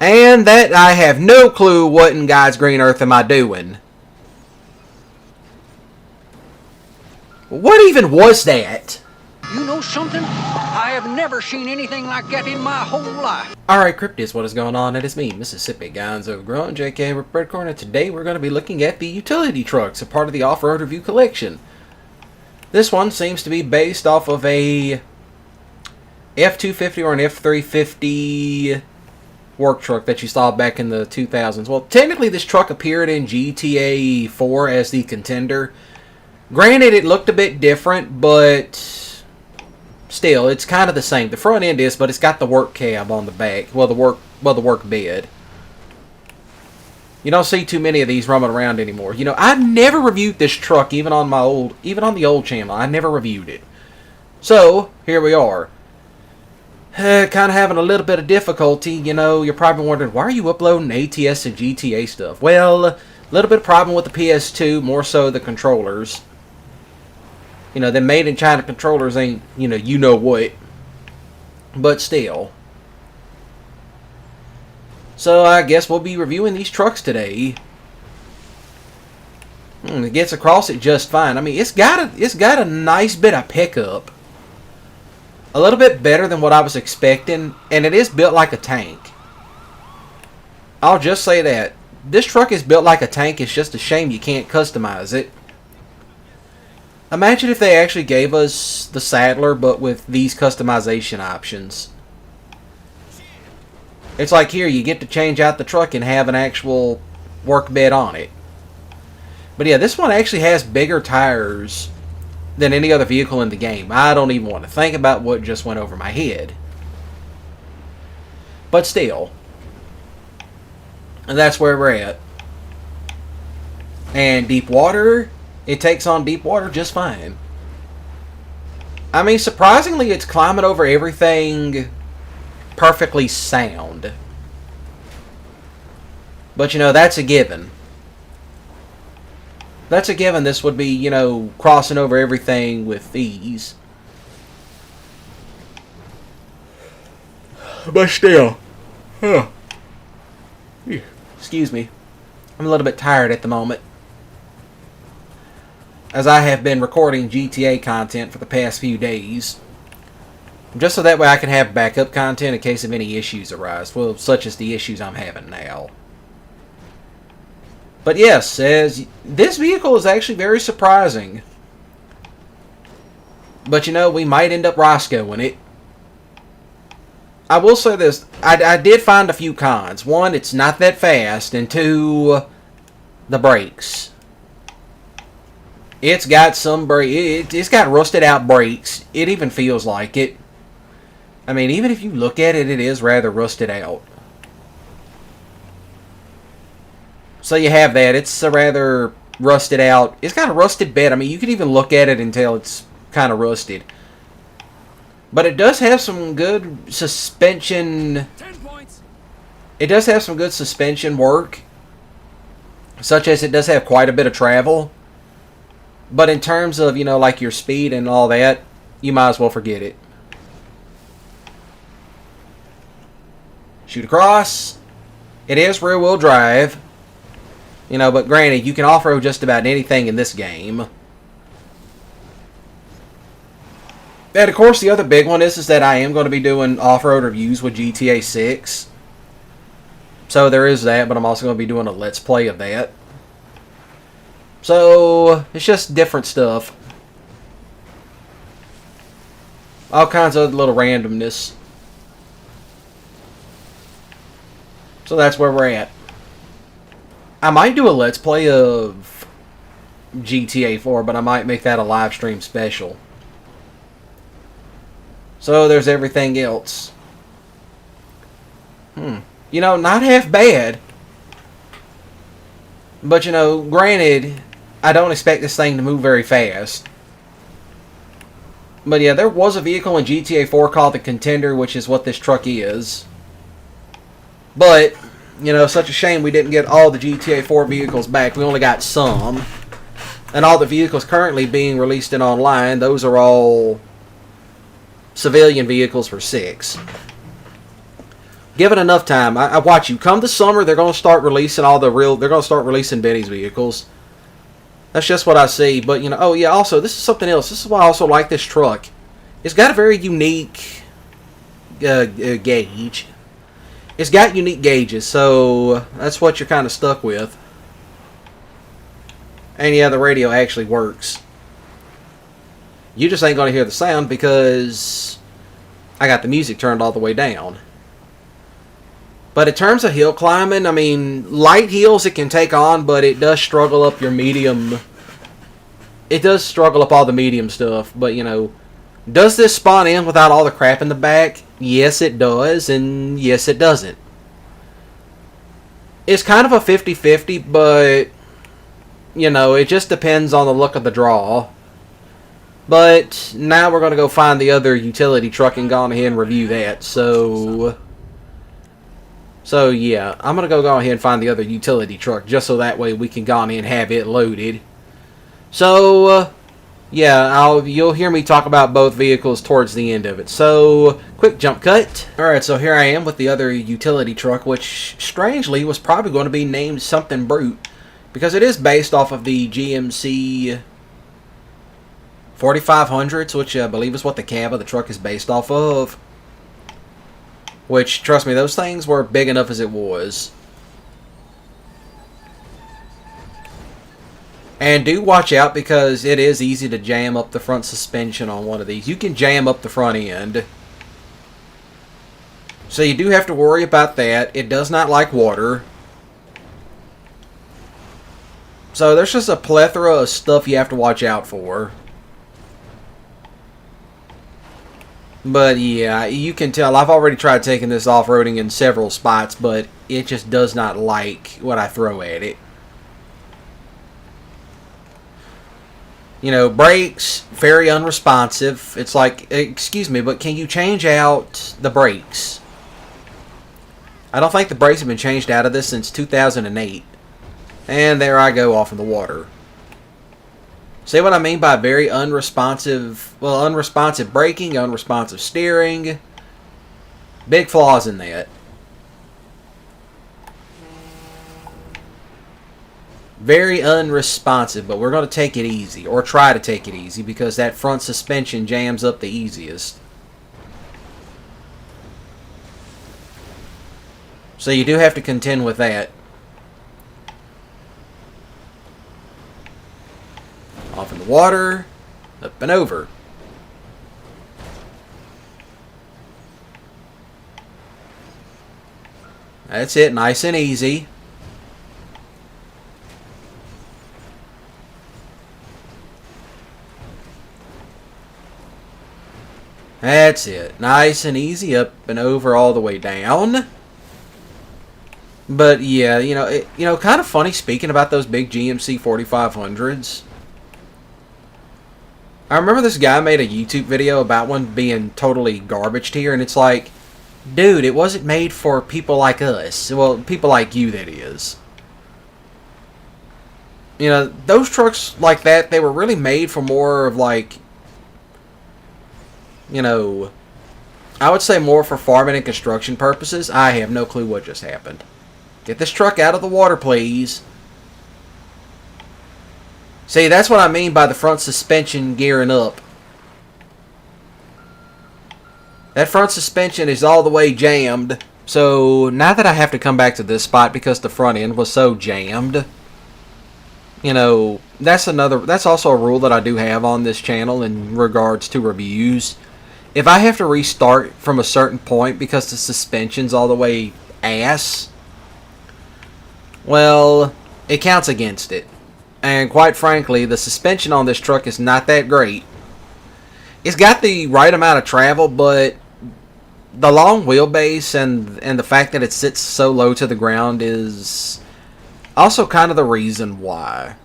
And that I have no clue what in God's green earth am I doing. What even was that? You know something? I have never seen anything like that in my whole life. Alright, Cryptids, what is going on? It is me, Mississippi Gonzo Grunt, JK with Breadcorn, and today we're going to be looking at the utility trucks, a part of the Off-Road Review collection. This one seems to be based off of a F-250 or an F-350 work truck that you saw back in the 2000s. Well, technically this truck appeared in GTA 4 as the Contender. Granted, it looked a bit different, but still, it's kind of the same. The front end is, but it's got the work cab on the back. Well, the work bed. You don't see too many of these roaming around anymore. You know, I never reviewed this truck, even on the old channel. I never reviewed it. So here we are. Kind of having a little bit of difficulty. You know, you're probably wondering, why are you uploading ATS and GTA stuff? Well, a little bit of problem with the PS2, more so the controllers. You know, the made in China controllers ain't, you know what. But still. So I guess we'll be reviewing these trucks today. It gets across it just fine. I mean, it's got a nice bit of pickup. A little bit better than what I was expecting, and it is built like a tank. I'll just say that. This truck is built like a tank. It's just a shame you can't customize it. Imagine if they actually gave us the Saddler, but with these customization options. It's like here, you get to change out the truck and have an actual work bed on it. But yeah, this one actually has bigger tires than any other vehicle in the game. I don't even want to think about what just went over my head. But still. And that's where we're at. And deep water, it takes on deep water just fine. I mean, surprisingly, it's climbing over everything perfectly sound. But, you know, that's a given. That's a given. This would be, you know, crossing over everything with ease. But still. Huh. Excuse me. I'm a little bit tired at the moment, as I have been recording GTA content for the past few days. Just so that way I can have backup content in case of any issues arise. Well, such as the issues I'm having now. But yes, as this vehicle is actually very surprising. But you know, we might end up Roscoeing it. I will say this. I did find a few cons. One, it's not that fast. And two, the brakes. It's got some brake. It's got rusted out brakes. It even feels like it. I mean, even if you look at it, it is rather rusted out. So you have that. It's a rather rusted out. It's got a rusted bed. I mean, you can even look at it and tell it's kind of rusted. But it does have some good suspension. 10 points. It does have some good suspension work. Such as it does have quite a bit of travel. But in terms of, you know, like your speed and all that, you might as well forget it. Shoot across. It is rear-wheel drive. You know, but granted, you can off-road just about anything in this game. And of course, the other big one is that I am going to be doing off-road reviews with GTA 6. So there is that, but I'm also going to be doing a Let's Play of that. So, it's just different stuff. All kinds of little randomness. So that's where we're at. I might do a Let's Play of GTA 4, but I might make that a live stream special. So there's everything else. You know, not half bad. But, you know, granted, I don't expect this thing to move very fast. But yeah, there was a vehicle in GTA 4 called the Contender, which is what this truck is. But, you know, such a shame we didn't get all the GTA 4 vehicles back. We only got some. And all the vehicles currently being released in online, those are all civilian vehicles for 6. Give it enough time. I watch you. Come the summer, they're going to start releasing all the real... They're going to start releasing Benny's vehicles. That's just what I see. But, you know... Oh, yeah, also, this is something else. This is why I also like this truck. It's got a very unique gauge. It's got unique gauges, so that's what you're kind of stuck with. And, yeah, the radio actually works. You just ain't going to hear the sound because I got the music turned all the way down. But in terms of hill climbing, I mean, light hills it can take on, but it does struggle up your medium. It does struggle up all the medium stuff, but, you know, does this spawn in without all the crap in the back? Yes, it does, and yes, it doesn't. It's kind of a 50-50, but, you know, it just depends on the look of the draw. But now we're going to go find the other utility truck and go on ahead and review that. So yeah, I'm going to go ahead and find the other utility truck just so that way we can go on ahead and have it loaded. So, yeah, you'll hear me talk about both vehicles towards the end of it. So, quick jump cut. Alright, so here I am with the other utility truck, which strangely was probably going to be named something brute. Because it is based off of the GMC 4500s, which I believe is what the cab of the truck is based off of. Which, trust me, those things were big enough as it was. And do watch out because it is easy to jam up the front suspension on one of these. You can jam up the front end. So you do have to worry about that. It does not like water. So there's just a plethora of stuff you have to watch out for. But yeah, you can tell I've already tried taking this off-roading in several spots, but it just does not like what I throw at it. You know, brakes, very unresponsive. It's like, excuse me, but can you change out the brakes? I don't think the brakes have been changed out of this since 2008. And there I go off in the water. See what I mean by very unresponsive, well, unresponsive braking, unresponsive steering. Big flaws in that. Very unresponsive, but we're going to take it easy, or try to take it easy, because that front suspension jams up the easiest. So you do have to contend with that. Off in the water, up and over. That's it, nice and easy. That's it, nice and easy, up and over all the way down. But yeah, you know, kind of funny speaking about those big GMC 4500s. I remember this guy made a YouTube video about one being totally garbage tier, and it's like, dude, it wasn't made for people like us. Well, people like you, that is. You know, those trucks like that, they were really made for more of like, you know, I would say more for farming and construction purposes. I have no clue what just happened. Get this truck out of the water, please. See, that's what I mean by the front suspension gearing up. That front suspension is all the way jammed. So, now that I have to come back to this spot because the front end was so jammed, you know, that's also a rule that I do have on this channel in regards to reviews. If I have to restart from a certain point because the suspension's all the way ass, well, it counts against it. And quite frankly, the suspension on this truck is not that great. It's got the right amount of travel, but the long wheelbase and the fact that it sits so low to the ground is also kind of the reason why.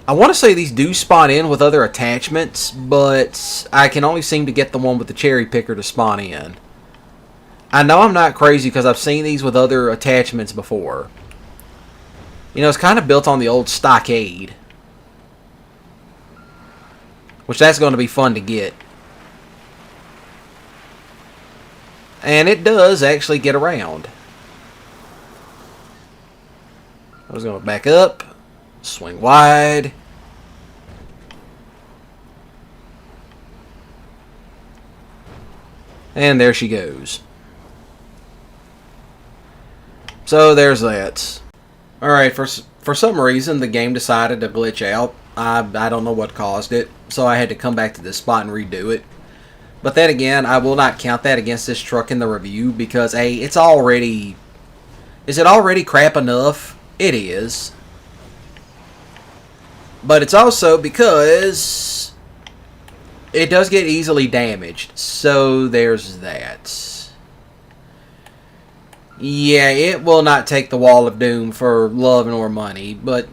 I want to say these do spawn in with other attachments, but I can only seem to get the one with the cherry picker to spawn in. I know I'm not crazy because I've seen these with other attachments before. You know, it's kind of built on the old Stockade, which that's going to be fun to get. And it does actually get around. I was going to back up, swing wide. And there she goes. So there's that. Alright, for some reason the game decided to glitch out. I don't know what caused it. So I had to come back to this spot and redo it. But then again, I will not count that against this truck in the review because A, it's already... Is it already crap enough? It is. But it's also because it does get easily damaged. So there's that. Yeah, it will not take the Wall of Doom for love nor money, but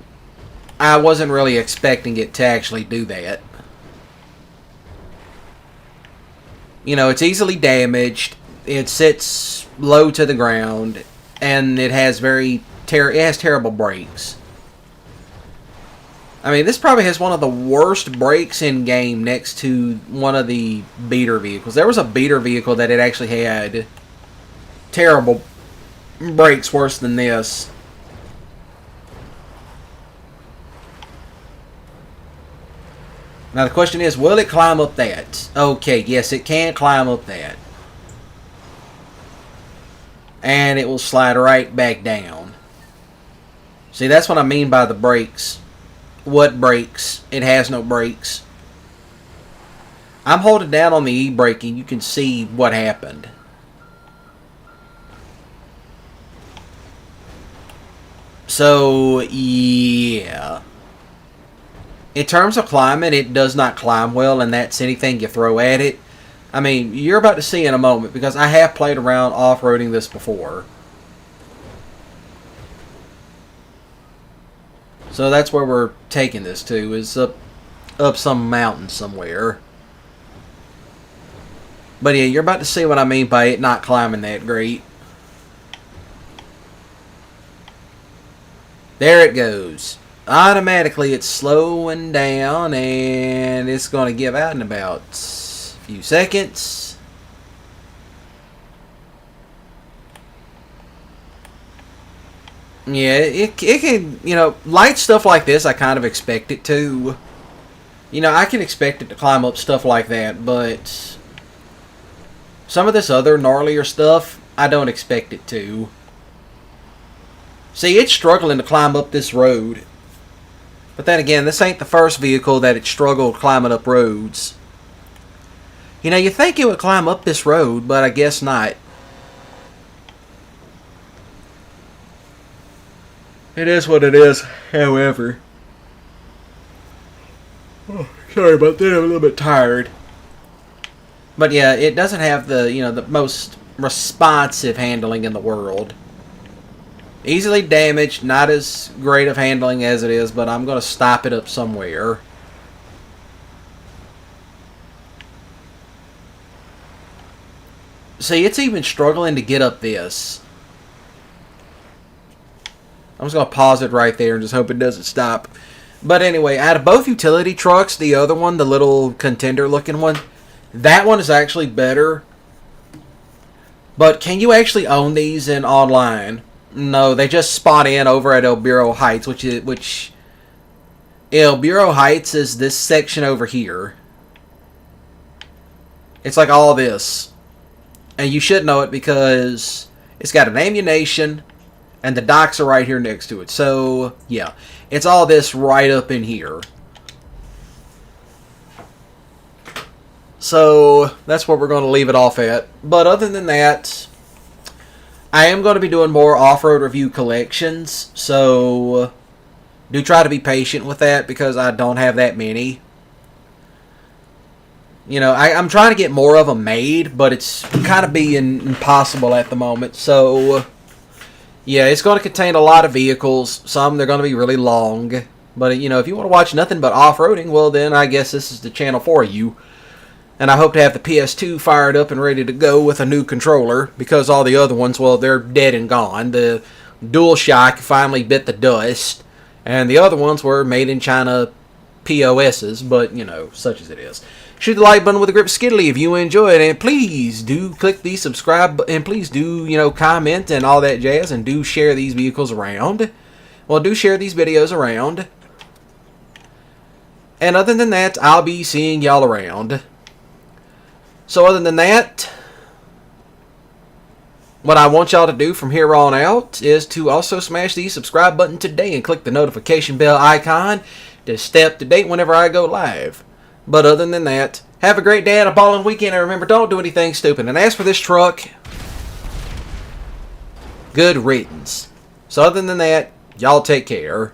I wasn't really expecting it to actually do that. You know, it's easily damaged, it sits low to the ground, and it has terrible brakes. I mean, this probably has one of the worst brakes in game next to one of the beater vehicles. There was a beater vehicle that it actually had terrible brakes worse than this. Now the question is, will it climb up that? Okay, yes, it can climb up that. And it will slide right back down. See, that's what I mean by the brakes. What brakes? It has no brakes. I'm holding down on the e-braking. You can see what happened. So, yeah. In terms of climbing, it does not climb well, and that's anything you throw at it. I mean, you're about to see in a moment, because I have played around off-roading this before. So that's where we're taking this to, is up some mountain somewhere. But yeah, you're about to see what I mean by it not climbing that great. There it goes. Automatically it's slowing down, and it's going to give out in about a few seconds. Yeah, it can, you know, light stuff like this I kind of expect it to. You know, I can expect it to climb up stuff like that, but some of this other gnarlier stuff, I don't expect it to. See, it's struggling to climb up this road. But then again, this ain't the first vehicle that it struggled climbing up roads. You know, you think it would climb up this road, but I guess not. It is what it is, however. Oh, sorry about that, I'm a little bit tired. But yeah, it doesn't have the, you know, the most responsive handling in the world. Easily damaged, not as great of handling as it is, but I'm going to stop it up somewhere. See, it's even struggling to get up this. I'm just going to pause it right there and just hope it doesn't stop. But anyway, out of both utility trucks, the other one, the little contender looking one, that one is actually better. But can you actually own these in online? No, they just spawn in over at El Burro Heights, which El Burro Heights is this section over here. It's like all this. And you should know it because it's got an ammunition and the docks are right here next to it. So, yeah, it's all this right up in here. So, that's where we're going to leave it off at. But other than that, I am going to be doing more off-road review collections, so do try to be patient with that because I don't have that many. You know, I'm trying to get more of them made, but it's kind of being impossible at the moment. So, yeah, it's going to contain a lot of vehicles. Some, they're going to be really long. But, you know, if you want to watch nothing but off-roading, well, then I guess this is the channel for you. And I hope to have the PS2 fired up and ready to go with a new controller, because all the other ones, well, they're dead and gone. The DualShock finally bit the dust, and the other ones were made in China POSs, but, you know, such as it is. Shoot the like button with a grip skiddly if you enjoy it, and please do click the subscribe and please do, comment and all that jazz, and do share these vehicles around. Well, do share these videos around. And other than that, I'll be seeing y'all around. So other than that, what I want y'all to do from here on out is to also smash the subscribe button today and click the notification bell icon to stay up to date whenever I go live. But other than that, have a great day and a ballin' weekend, and remember, don't do anything stupid. And as for this truck, good riddance. So other than that, y'all take care.